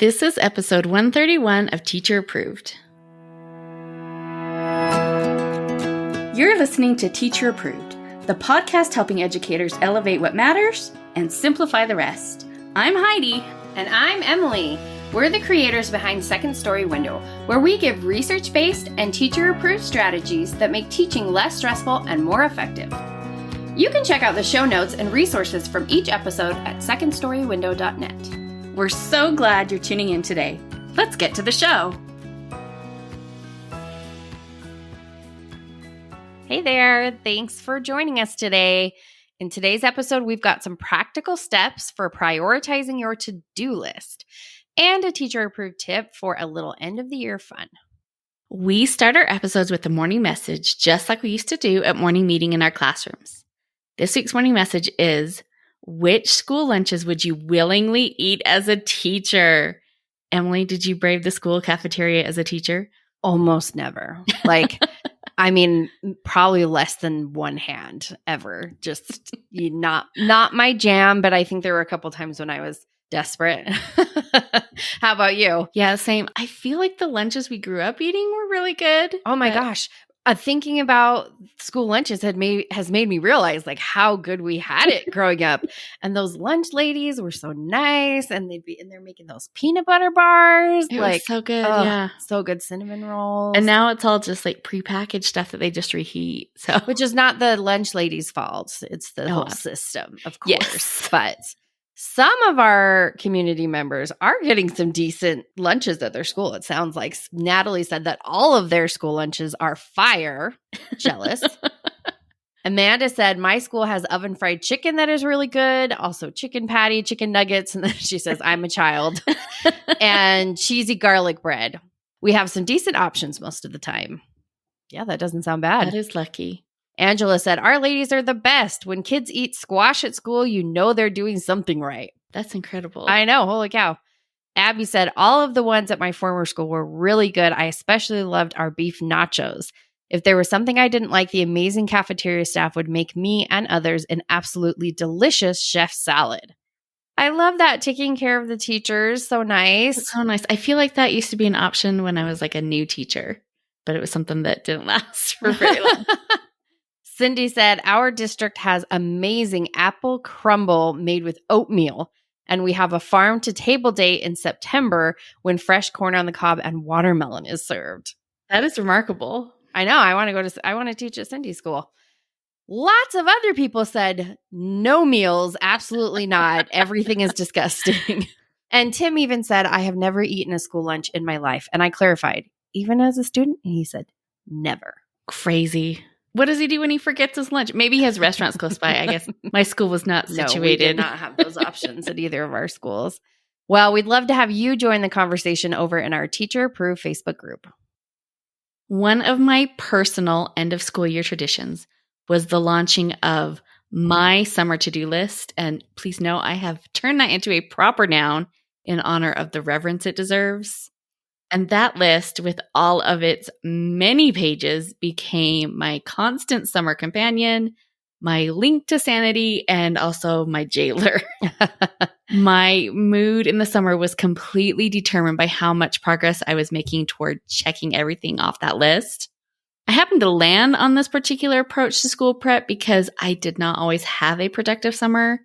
This is episode 131 of Teacher Approved. You're listening to Teacher Approved, the podcast helping educators elevate what matters and simplify the rest. I'm Heidi. And I'm Emily. We're the creators behind Second Story Window, where we give research-based and teacher-approved strategies that make teaching less stressful and more effective. You can check out the show notes and resources from each episode at secondstorywindow.net. We're so glad you're tuning in today. Let's get to the show. Hey there, thanks for joining us today. In today's episode, we've got some practical steps for prioritizing your to-do list and a teacher-approved tip for a little end-of-the-year fun. We start our episodes with a morning message, just like we used to do at morning meeting in our classrooms. This week's morning message is, which school lunches would you willingly eat as a teacher? Emily, did you brave the school cafeteria as a teacher? Almost never. Probably less than one hand ever. Just not my jam, but I think there were a couple times when I was desperate. How about you? Yeah, same. I feel like the lunches we grew up eating were really good. Oh my gosh. Thinking about school lunches has made me realize like how good we had it growing up. And those lunch ladies were so nice, and they're making those peanut butter bars. It was so good, yeah. So good, cinnamon rolls. And now it's all just like prepackaged stuff that they just reheat. So which is not the lunch ladies' fault. It's the whole system, of course. Yes. But some of our community members are getting some decent lunches at their school. It sounds like Natalie said that all of their school lunches are fire. Jealous. Amanda said, my school has oven fried chicken that is really good. Also chicken patty, chicken nuggets. And then she says, I'm a child. And cheesy garlic bread. We have some decent options most of the time. Yeah, that doesn't sound bad. That is lucky. Angela said, our ladies are the best. When kids eat squash at school, you know they're doing something right. That's incredible. I know. Holy cow. Abby said, all of the ones at my former school were really good. I especially loved our beef nachos. If there was something I didn't like, the amazing cafeteria staff would make me and others an absolutely delicious chef salad. I love that, taking care of the teachers. So nice. It's so nice. I feel like that used to be an option when I was like a new teacher, but it was something that didn't last for very long. Cindy said, our district has amazing apple crumble made with oatmeal, and we have a farm-to-table day in September when fresh corn on the cob and watermelon is served. That is remarkable. I know. I want to teach at Cindy's school. Lots of other people said, no meals, absolutely not. Everything is disgusting. And Tim even said, I have never eaten a school lunch in my life. And I clarified, even as a student? And he said, never. Crazy. What does he do when he forgets his lunch? Maybe he has restaurants close by. I guess my school was not situated. No, we did not have those options at either of our schools. Well, we'd love to have you join the conversation over in our Teacher Approved Facebook group. One of my personal end of school year traditions was the launching of my summer to-do list. And please know I have turned that into a proper noun in honor of the reverence it deserves. And that list, with all of its many pages, became my constant summer companion, my link to sanity, and also my jailer. My mood in the summer was completely determined by how much progress I was making toward checking everything off that list. I happened to land on this particular approach to school prep because I did not always have a productive summer,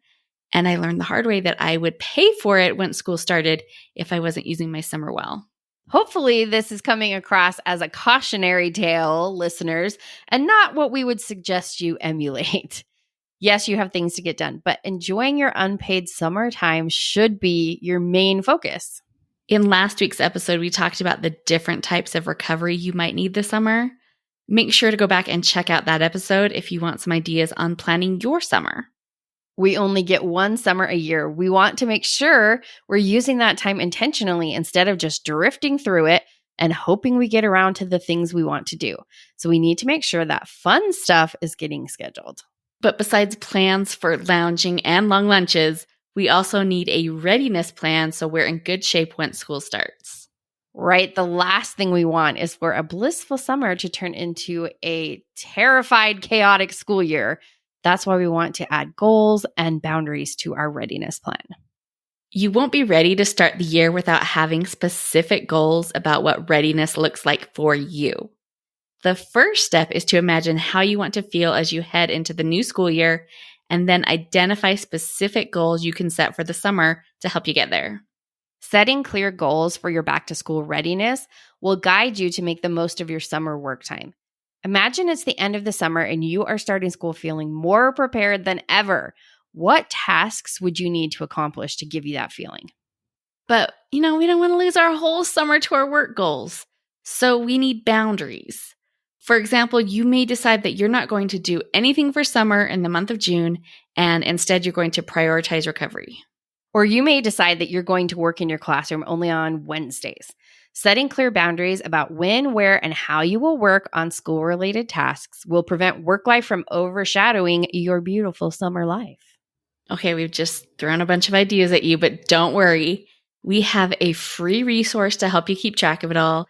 and I learned the hard way that I would pay for it when school started if I wasn't using my summer well. Hopefully this is coming across as a cautionary tale, listeners, and not what we would suggest you emulate. Yes, you have things to get done, but enjoying your unpaid summer time should be your main focus. In last week's episode, we talked about the different types of recovery you might need this summer. Make sure to go back and check out that episode if you want some ideas on planning your summer. We only get one summer a year. We want to make sure we're using that time intentionally instead of just drifting through it and hoping we get around to the things we want to do. So we need to make sure that fun stuff is getting scheduled. But besides plans for lounging and long lunches, we also need a readiness plan so we're in good shape when school starts. Right. The last thing we want is for a blissful summer to turn into a terrified, chaotic school year. That's why we want to add goals and boundaries to our readiness plan. You won't be ready to start the year without having specific goals about what readiness looks like for you. The first step is to imagine how you want to feel as you head into the new school year, and then identify specific goals you can set for the summer to help you get there. Setting clear goals for your back-to-school readiness will guide you to make the most of your summer work time. Imagine it's the end of the summer and you are starting school feeling more prepared than ever. What tasks would you need to accomplish to give you that feeling? But, we don't want to lose our whole summer to our work goals. So we need boundaries. For example, you may decide that you're not going to do anything for summer in the month of June, and instead you're going to prioritize recovery. Or you may decide that you're going to work in your classroom only on Wednesdays. Setting clear boundaries about when, where, and how you will work on school-related tasks will prevent work life from overshadowing your beautiful summer life. Okay, we've just thrown a bunch of ideas at you, but don't worry. We have a free resource to help you keep track of it all.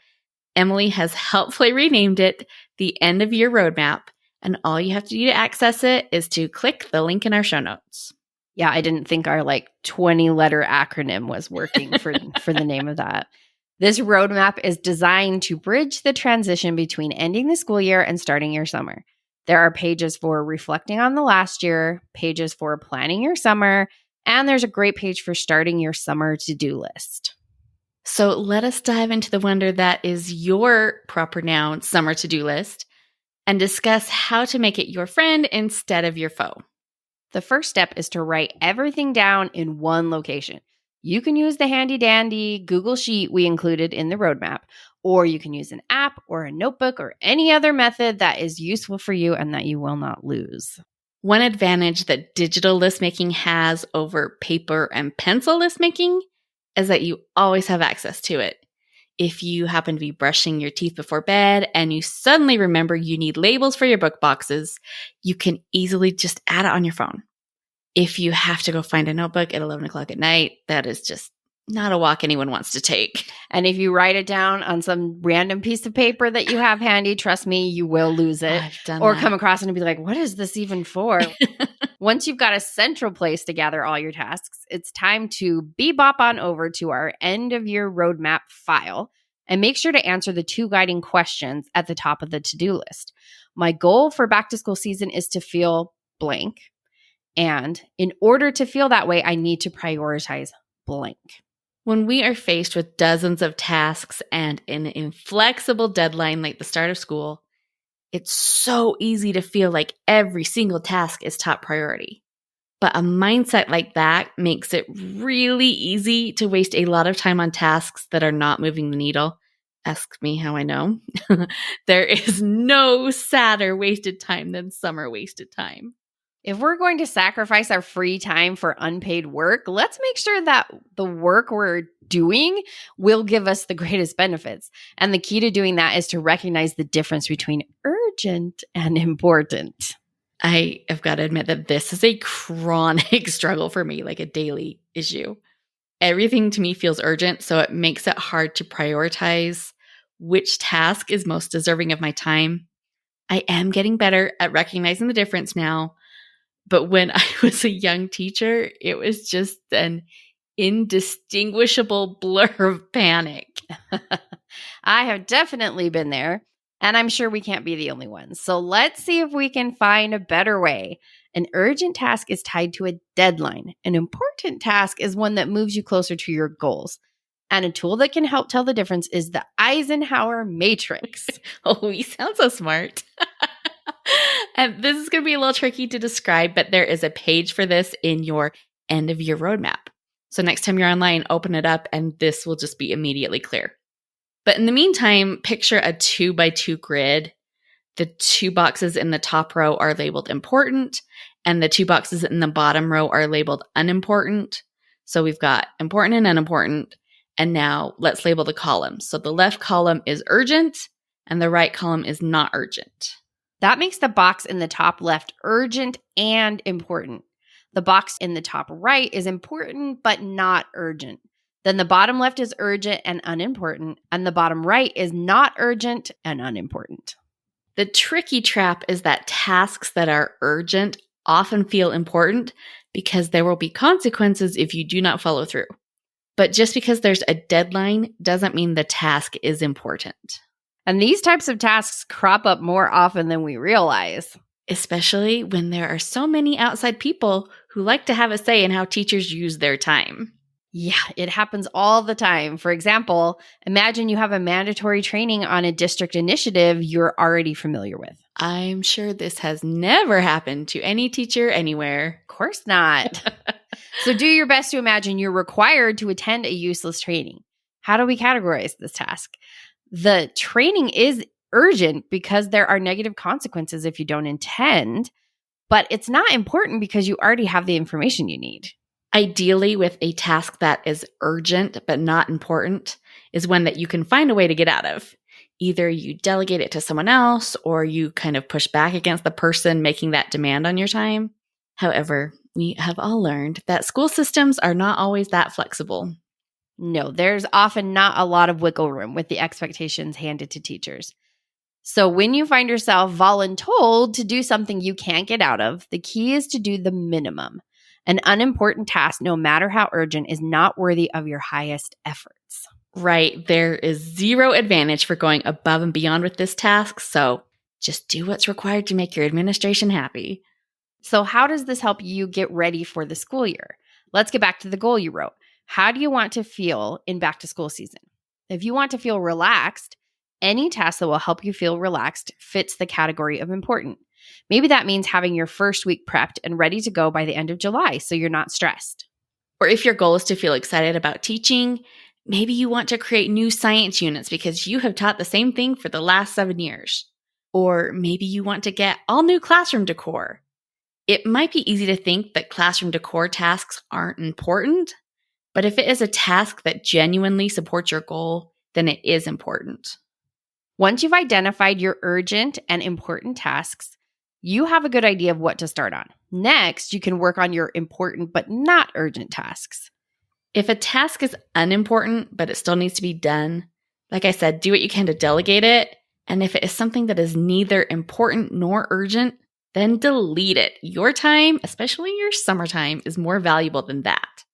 Emily has helpfully renamed it the End of Year Roadmap, and all you have to do to access it is to click the link in our show notes. Yeah, I didn't think our 20-letter acronym was working for the name of that. This roadmap is designed to bridge the transition between ending the school year and starting your summer. There are pages for reflecting on the last year, pages for planning your summer, and there's a great page for starting your summer to-do list. So let us dive into the wonder that is your proper noun summer to-do list and discuss how to make it your friend instead of your foe. The first step is to write everything down in one location. You can use the handy-dandy Google Sheet we included in the roadmap, or you can use an app or a notebook or any other method that is useful for you and that you will not lose. One advantage that digital list making has over paper and pencil list making is that you always have access to it. If you happen to be brushing your teeth before bed and you suddenly remember you need labels for your book boxes, you can easily just add it on your phone. If you have to go find a notebook at 11 o'clock at night, that is just not a walk anyone wants to take. And if you write it down on some random piece of paper that you have handy, trust me, you will lose it. I've done or that. come across it and be like, what is this even for? Once you've got a central place to gather all your tasks, it's time to bebop on over to our end of year roadmap file and make sure to answer the 2 guiding questions at the top of the to-do list. My goal for back to school season is to feel blank. And in order to feel that way, I need to prioritize blank. When we are faced with dozens of tasks and an inflexible deadline like the start of school, it's so easy to feel like every single task is top priority. But a mindset like that makes it really easy to waste a lot of time on tasks that are not moving the needle. Ask me how I know. There is no sadder wasted time than summer wasted time. If we're going to sacrifice our free time for unpaid work, let's make sure that the work we're doing will give us the greatest benefits. And the key to doing that is to recognize the difference between urgent and important. I have got to admit that this is a chronic struggle for me, like a daily issue. Everything to me feels urgent, so it makes it hard to prioritize which task is most deserving of my time. I am getting better at recognizing the difference now, but when I was a young teacher, it was just an indistinguishable blur of panic. I have definitely been there, and I'm sure we can't be the only ones. So let's see if we can find a better way. An urgent task is tied to a deadline. An important task is one that moves you closer to your goals. And a tool that can help tell the difference is the Eisenhower matrix. Oh, we sound so smart. And this is going to be a little tricky to describe, but there is a page for this in your end of year roadmap. So next time you're online, open it up and this will just be immediately clear. But in the meantime, picture a 2x2 grid. The 2 boxes in the top row are labeled important, and the 2 boxes in the bottom row are labeled unimportant. So we've got important and unimportant. And now let's label the columns. So the left column is urgent and the right column is not urgent. That makes the box in the top left urgent and important. The box in the top right is important but not urgent. Then the bottom left is urgent and unimportant, and the bottom right is not urgent and unimportant. The tricky trap is that tasks that are urgent often feel important because there will be consequences if you do not follow through. But just because there's a deadline doesn't mean the task is important. And these types of tasks crop up more often than we realize. Especially when there are so many outside people who like to have a say in how teachers use their time. Yeah, it happens all the time. For example, imagine you have a mandatory training on a district initiative you're already familiar with. I'm sure this has never happened to any teacher anywhere. Of course not. So do your best to imagine you're required to attend a useless training. How do we categorize this task? The training is urgent because there are negative consequences if you don't attend, but it's not important because you already have the information you need. Ideally, with a task that is urgent but not important, is one that you can find a way to get out of. Either you delegate it to someone else or you kind of push back against the person making that demand on your time. However, we have all learned that school systems are not always that flexible. No, there's often not a lot of wiggle room with the expectations handed to teachers. So when you find yourself voluntold to do something you can't get out of, the key is to do the minimum. An unimportant task, no matter how urgent, is not worthy of your highest efforts. Right. There is zero advantage for going above and beyond with this task, so just do what's required to make your administration happy. So how does this help you get ready for the school year? Let's get back to the goal you wrote. How do you want to feel in back to school season? If you want to feel relaxed, any task that will help you feel relaxed fits the category of important. Maybe that means having your first week prepped and ready to go by the end of July so you're not stressed. Or if your goal is to feel excited about teaching, maybe you want to create new science units because you have taught the same thing for the last 7 years. Or maybe you want to get all new classroom decor. It might be easy to think that classroom decor tasks aren't important, but if it is a task that genuinely supports your goal, then it is important. Once you've identified your urgent and important tasks, you have a good idea of what to start on. Next, you can work on your important but not urgent tasks. If a task is unimportant, but it still needs to be done, like I said, do what you can to delegate it. And if it is something that is neither important nor urgent, then delete it. Your time, especially your summertime, is more valuable than that.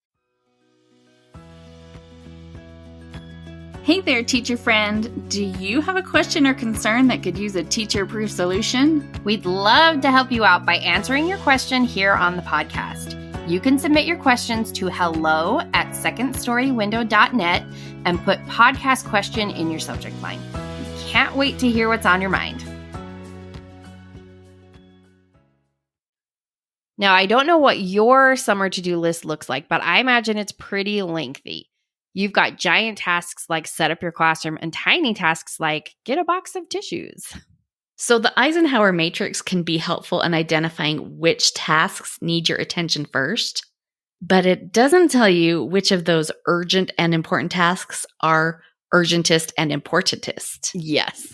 Hey there, teacher friend. Do you have a question or concern that could use a teacher-proof solution? We'd love to help you out by answering your question here on the podcast. You can submit your questions to hello@secondstorywindow.net and put podcast question in your subject line. We can't wait to hear what's on your mind. Now, I don't know what your summer to-do list looks like, but I imagine it's pretty lengthy. You've got giant tasks like set up your classroom and tiny tasks like get a box of tissues. So the Eisenhower matrix can be helpful in identifying which tasks need your attention first, but it doesn't tell you which of those urgent and important tasks are urgentest and importantest. Yes.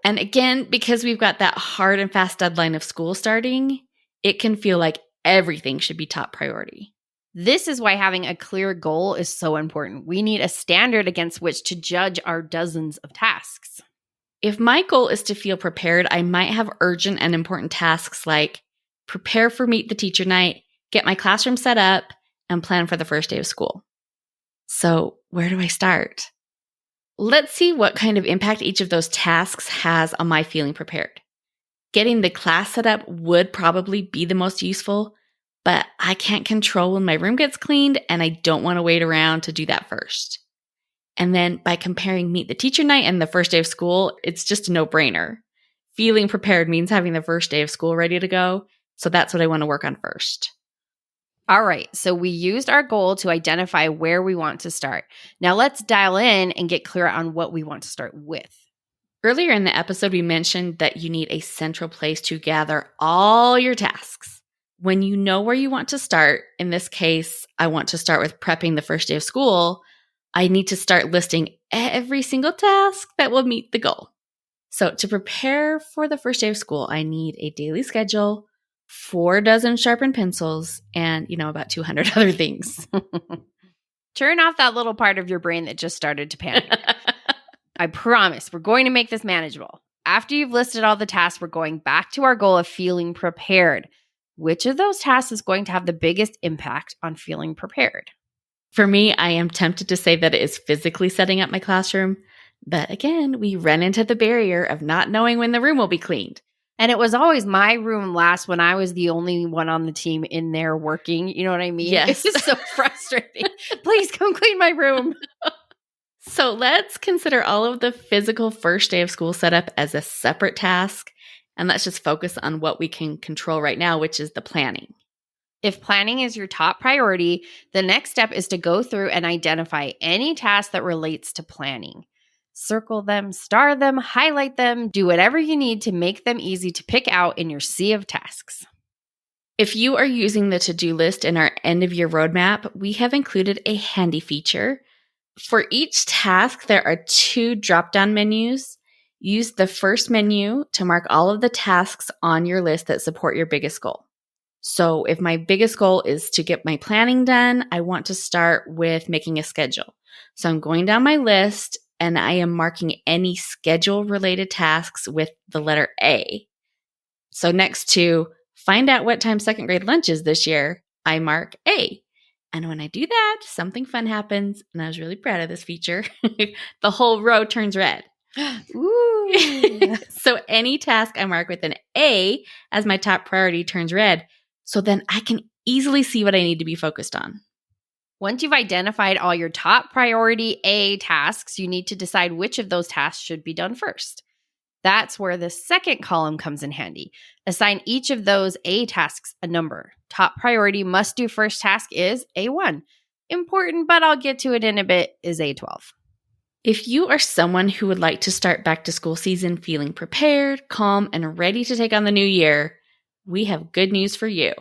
And again, because we've got that hard and fast deadline of school starting, it can feel like everything should be top priority. This is why having a clear goal is so important. We need a standard against which to judge our dozens of tasks. If my goal is to feel prepared, I might have urgent and important tasks like prepare for Meet the Teacher Night, get my classroom set up, and plan for the first day of school. So where do I start? Let's see what kind of impact each of those tasks has on my feeling prepared. Getting the class set up would probably be the most useful, but I can't control when my room gets cleaned and I don't want to wait around to do that first. And then by comparing Meet the Teacher Night and the first day of school, it's just a no-brainer. Feeling prepared means having the first day of school ready to go, so that's what I want to work on first. All right, so we used our goal to identify where we want to start. Now let's dial in and get clear on what we want to start with. Earlier in the episode, we mentioned that you need a central place to gather all your tasks. When you know where you want to start, in this case, I want to start with prepping the first day of school, I need to start listing every single task that will meet the goal. So to prepare for the first day of school, I need a daily schedule, 4 dozen sharpened pencils, and, about 200 other things. Turn off that little part of your brain that just started to panic. I promise we're going to make this manageable. After you've listed all the tasks, we're going back to our goal of feeling prepared. Which of those tasks is going to have the biggest impact on feeling prepared? For me, I am tempted to say that it is physically setting up my classroom. But again, we run into the barrier of not knowing when the room will be cleaned. And it was always my room last when I was the only one on the team in there working. You know what I mean? Yes. It's so frustrating. Please come clean my room. So let's consider all of the physical first day of school setup as a separate task. And let's just focus on what we can control right now, which is the planning. If planning is your top priority, the next step is to go through and identify any task that relates to planning. Circle them, star them, highlight them, do whatever you need to make them easy to pick out in your sea of tasks. If you are using the to-do list in our end-of-year roadmap, we have included a handy feature. For each task, there are 2 drop-down menus. Use the first menu to mark all of the tasks on your list that support your biggest goal. So if my biggest goal is to get my planning done, I want to start with making a schedule. So I'm going down my list and I am marking any schedule-related tasks with the letter A. So next to find out what time second grade lunch is this year, I mark A. And when I do that, something fun happens, and I was really proud of this feature. The whole row turns red. Ooh. So any task I mark with an A as my top priority turns red. So then I can easily see what I need to be focused on. Once you've identified all your top priority A tasks, you need to decide which of those tasks should be done first. That's where the second column comes in handy. Assign each of those A tasks a number. Top priority must do first task is A1. Important, but I'll get to it in a bit, is A12. If you are someone who would like to start back to school season feeling prepared, calm, and ready to take on the new year, we have good news for you.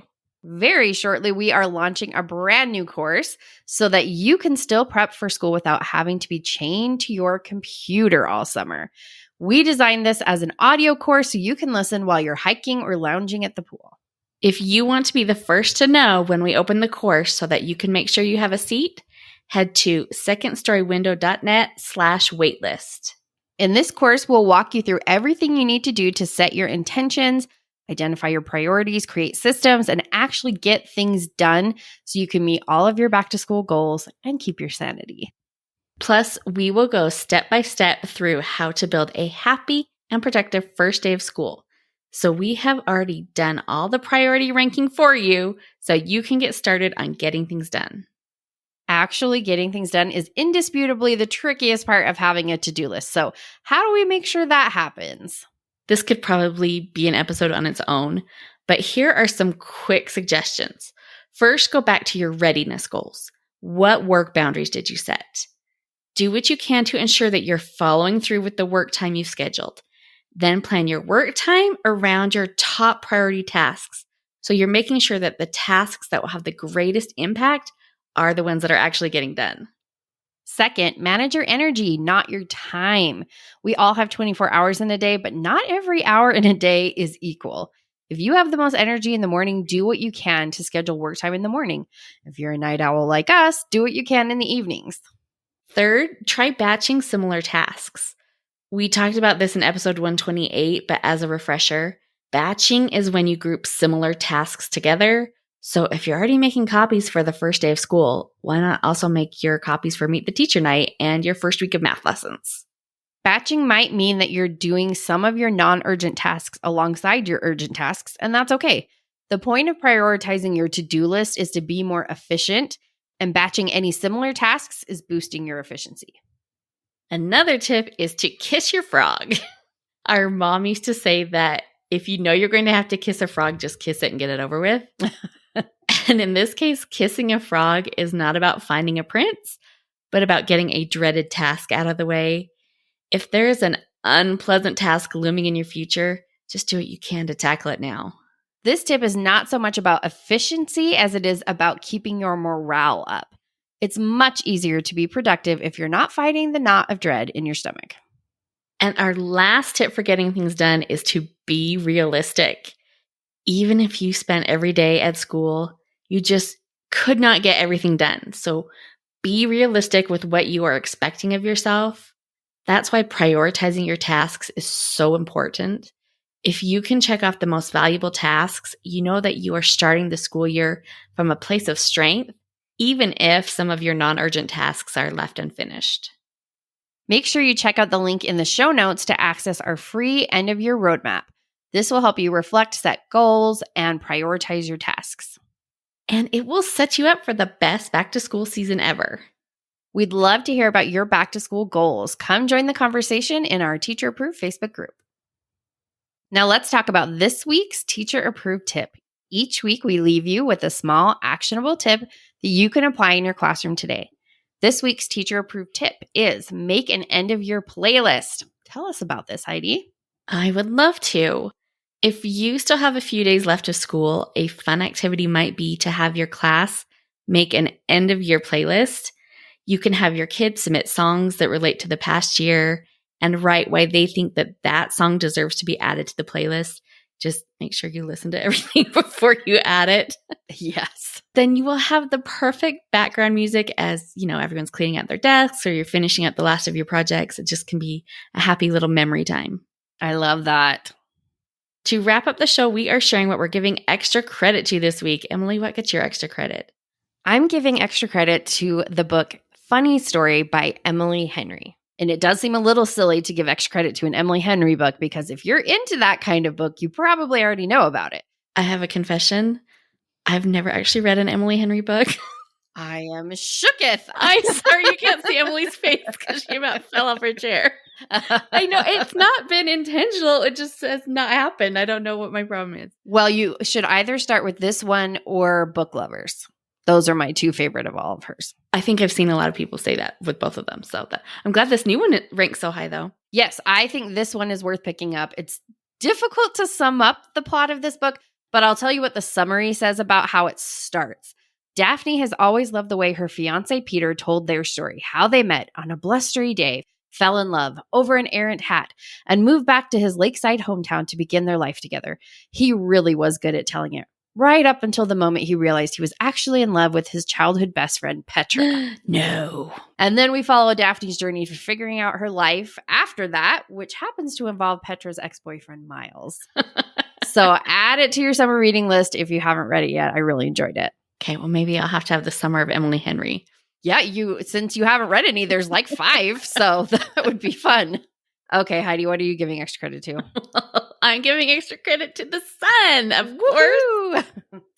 Very shortly, we are launching a brand new course so that you can still prep for school without having to be chained to your computer all summer. We designed this as an audio course so you can listen while you're hiking or lounging at the pool. If you want to be the first to know when we open the course so that you can make sure you have a seat, head to secondstorywindow.net/waitlist. In this course, we'll walk you through everything you need to do to set your intentions, identify your priorities, create systems, and actually get things done so you can meet all of your back-to-school goals and keep your sanity. Plus, we will go step by step through how to build a happy and productive first day of school. So we have already done all the priority ranking for you so you can get started on getting things done. Actually getting things done is indisputably the trickiest part of having a to-do list. So how do we make sure that happens? This could probably be an episode on its own, but here are some quick suggestions. First, go back to your readiness goals. What work boundaries did you set? Do what you can to ensure that you're following through with the work time you've scheduled. Then plan your work time around your top priority tasks. So you're making sure that the tasks that will have the greatest impact are the ones that are actually getting done. Second, manage your energy, not your time. We all have 24 hours in a day, but not every hour in a day is equal. If you have the most energy in the morning, do what you can to schedule work time in the morning. If you're a night owl like us, do what you can in the evenings. Third, try batching similar tasks. We talked about this in episode 128, but as a refresher, batching is when you group similar tasks together. So if you're already making copies for the first day of school, why not also make your copies for Meet the Teacher Night and your first week of math lessons? Batching might mean that you're doing some of your non-urgent tasks alongside your urgent tasks, and that's okay. The point of prioritizing your to-do list is to be more efficient, and batching any similar tasks is boosting your efficiency. Another tip is to kiss your frog. Our mom used to say that if you know you're going to have to kiss a frog, just kiss it and get it over with. And in this case, kissing a frog is not about finding a prince, but about getting a dreaded task out of the way. If there is an unpleasant task looming in your future, just do what you can to tackle it now. This tip is not so much about efficiency as it is about keeping your morale up. It's much easier to be productive if you're not fighting the knot of dread in your stomach. And our last tip for getting things done is to be realistic. Even if you spent every day at school, you just could not get everything done. So be realistic with what you are expecting of yourself. That's why prioritizing your tasks is so important. If you can check off the most valuable tasks, you know that you are starting the school year from a place of strength even if some of your non-urgent tasks are left unfinished. Make sure you check out the link in the show notes to access our free end-of-year roadmap. This will help you reflect, set goals, and prioritize your tasks. And it will set you up for the best back-to-school season ever. We'd love to hear about your back-to-school goals. Come join the conversation in our Teacher Approved Facebook group. Now let's talk about this week's Teacher Approved tip. Each week, we leave you with a small, actionable tip that you can apply in your classroom today. This week's Teacher Approved tip is make an end-of-year playlist. Tell us about this, Heidi. I would love to. If you still have a few days left of school, a fun activity might be to have your class make an end-of-year playlist. You can have your kids submit songs that relate to the past year and write why they think that that song deserves to be added to the playlist. Just make sure you listen to everything before you add it. Yes. Then you will have the perfect background music as, everyone's cleaning out their desks or you're finishing up the last of your projects. It just can be a happy little memory time. I love that. To wrap up the show, we are sharing what we're giving extra credit to this week. Emily, what gets your extra credit? I'm giving extra credit to the book Funny Story by Emily Henry. And it does seem a little silly to give extra credit to an Emily Henry book because if you're into that kind of book, you probably already know about it. I have a confession. I've never actually read an Emily Henry book. I am shooketh. I'm sorry you can't see Emily's face because she about fell off her chair. I know it's not been intentional. It just has not happened. I don't know what my problem is. Well, you should either start with this one or Book Lovers. Those are my two favorite of all of hers. I think I've seen a lot of people say that with both of them. So I'm glad this new one ranks so high, though. Yes, I think this one is worth picking up. It's difficult to sum up the plot of this book, but I'll tell you what the summary says about how it starts. Daphne has always loved the way her fiancé Peter told their story, how they met on a blustery day, fell in love over an errant hat, and moved back to his lakeside hometown to begin their life together. He really was good at telling it. Right up until the moment he realized he was actually in love with his childhood best friend, Petra. No. And then we follow Daphne's journey to figuring out her life after that, which happens to involve Petra's ex-boyfriend, Miles. So add it to your summer reading list if you haven't read it yet. I really enjoyed it. Okay, well, maybe I'll have to have the summer of Emily Henry. Yeah, since you haven't read any, there's like 5, so that would be fun. Okay, Heidi, what are you giving extra credit to? I'm giving extra credit to the sun, of course.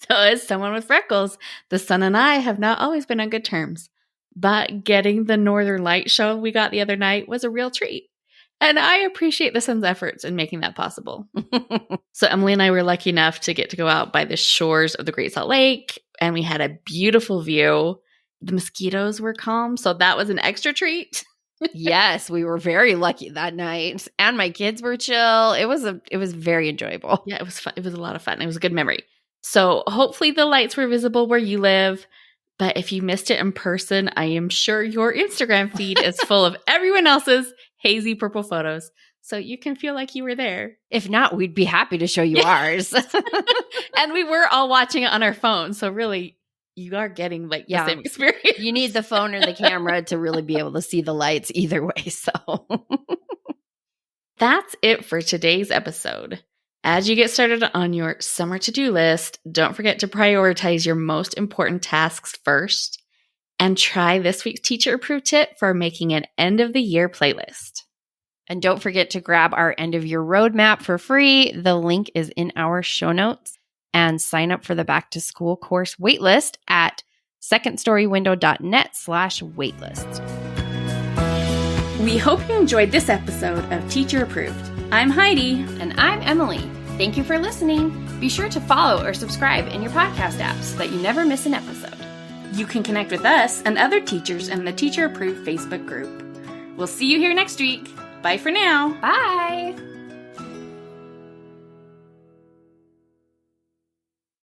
So as someone with freckles, the sun and I have not always been on good terms. But getting the Northern Light show we got the other night was a real treat. And I appreciate the sun's efforts in making that possible. So Emily and I were lucky enough to get to go out by the shores of the Great Salt Lake, and we had a beautiful view. The mosquitoes were calm, so that was an extra treat. Yes, we were very lucky that night, and my kids were chill. It was very enjoyable. Yeah, it was fun. It was a lot of fun. It was a good memory. So hopefully the lights were visible where you live. But if you missed it in person, I am sure your Instagram feed is full of everyone else's hazy purple photos. So you can feel like you were there. If not, we'd be happy to show you ours. And we were all watching it on our phones. So really, you are getting the same experience. You need the phone or the camera to really be able to see the lights either way. So that's it for today's episode. As you get started on your summer to-do list, don't forget to prioritize your most important tasks first and try this week's Teacher Approved tip for making an end-of-the-year playlist. And don't forget to grab our end-of-year roadmap for free. The link is in our show notes. And sign up for the back-to-school course waitlist at secondstorywindow.net/waitlist. We hope you enjoyed this episode of Teacher Approved. I'm Heidi. And I'm Emily. Thank you for listening. Be sure to follow or subscribe in your podcast apps so that you never miss an episode. You can connect with us and other teachers in the Teacher Approved Facebook group. We'll see you here next week. Bye for now. Bye.